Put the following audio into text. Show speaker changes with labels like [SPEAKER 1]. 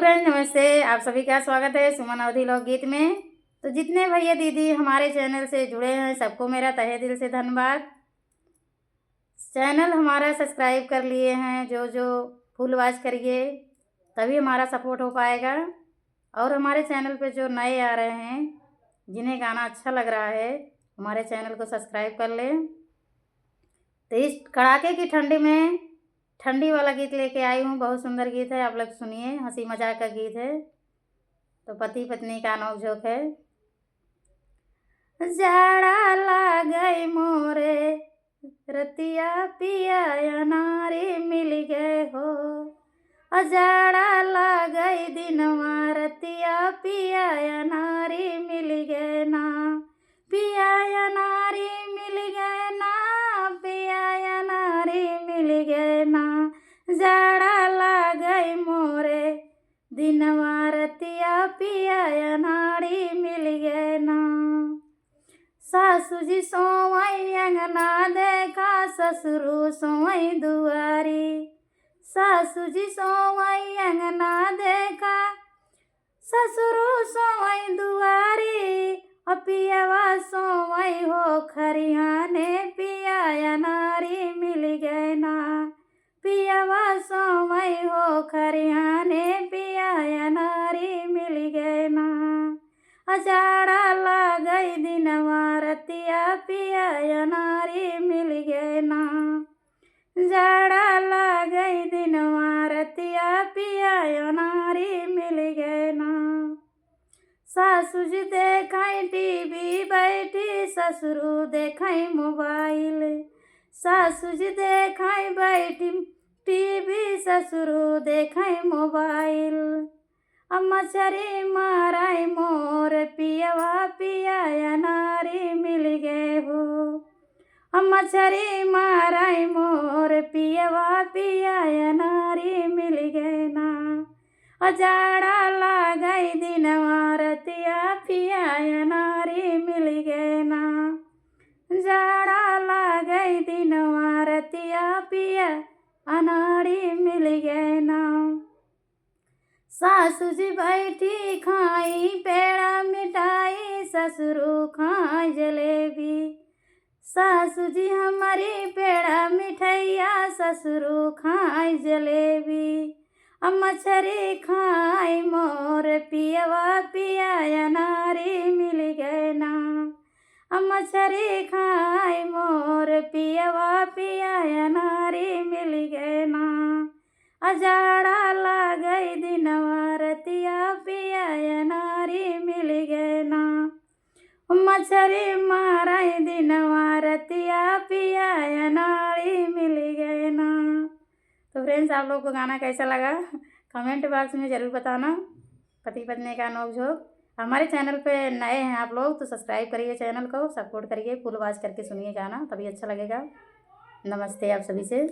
[SPEAKER 1] Friend, नमस्ते। आप सभी का स्वागत है सुमन अवधी लोकगीत में। तो जितने भैया दीदी हमारे चैनल से जुड़े हैं सबको मेरा तहे दिल से धन्यवाद। चैनल हमारा सब्सक्राइब कर लिए हैं जो फुल वॉच करिए, तभी हमारा सपोर्ट हो पाएगा। और हमारे चैनल पे जो नए आ रहे हैं जिन्हें गाना अच्छा लग रहा है हमारे चैनल को सब्सक्राइब कर लें। तो इस कड़ाके की ठंडी में ठंडी वाला गीत लेके आई हूँ। बहुत सुंदर गीत है, आप लोग सुनिए। हंसी मजाक का गीत है, तो पति पत्नी का नोक-झोंक है। जाड़ा लागई मोरे रतिया पिया अनारी मिल गए हो। जाड़ा लागई दिनवा रतिया पिया अनारी मिल गए ना। पिया अनारी मिल गए ना, पिया अनारी मिल गए ना। जाड़ा लागई मोरे दिनवा रतिया पिया अनारी मिल गए ना। सासू जी सोवई अंगना देखा ससुरु सोवई दुआरी। सासू जी सोवई अंगना देखा ससुरु सोवई दुआरी। पियवा सोवई हो खरियाने पिया अनारी मिल गए ना। पियवा सोवई हो खरियाने पिया अनारी मिल गए ना। जाड़ा लागई दिनवा रतिया पिया अनारी मिल गए ना। जाड़ा लागई दिनवा रतिया पिया अनारी मिल गए ना। सासू जी देखई टीवी बैठी ससुरु देखई मोबाइल। सासू जी देखई बैठी टीवी ससुरु देखई मोबाइल। मछरी माराई मोर पियवा पिया अनारी मिल गए हो। मछरी माराई मोर पियवा पिया अनारी मिल गए ना। जाड़ा लागई दिनवा रतिया पिया अनारी मिल गए ना। जाड़ा लागई दिनवा रतिया पिया अनारी मिल गए ना। सासू जी बैठी खाई पेड़ा मिठाई ससुरु खाई जलेबी। सासू जी हमारी पेड़ा मिठाइया ससुरु खाई जलेबी। मछरी खाई मोर पियवा पिया अनारी मिल गए ना। मछरी खाई मोर पियवा पिया अनारी मिल गए ना। जाड़ा लागई दिनवा रतिया पिया अनारी मिल गए ना। मछरी माराई दिनवा रतिया पिया अनारी मिल गए ना। तो फ्रेंड्स, आप लोग को गाना कैसा लगा कमेंट बॉक्स में ज़रूर बताना। पति पत्नी का नोक-झोंक। हमारे चैनल पे नए हैं आप लोग तो सब्सक्राइब करिए, चैनल को सपोर्ट करिए, फुल वॉच करके सुनिए गाना, तभी अच्छा लगेगा। नमस्ते आप सभी से।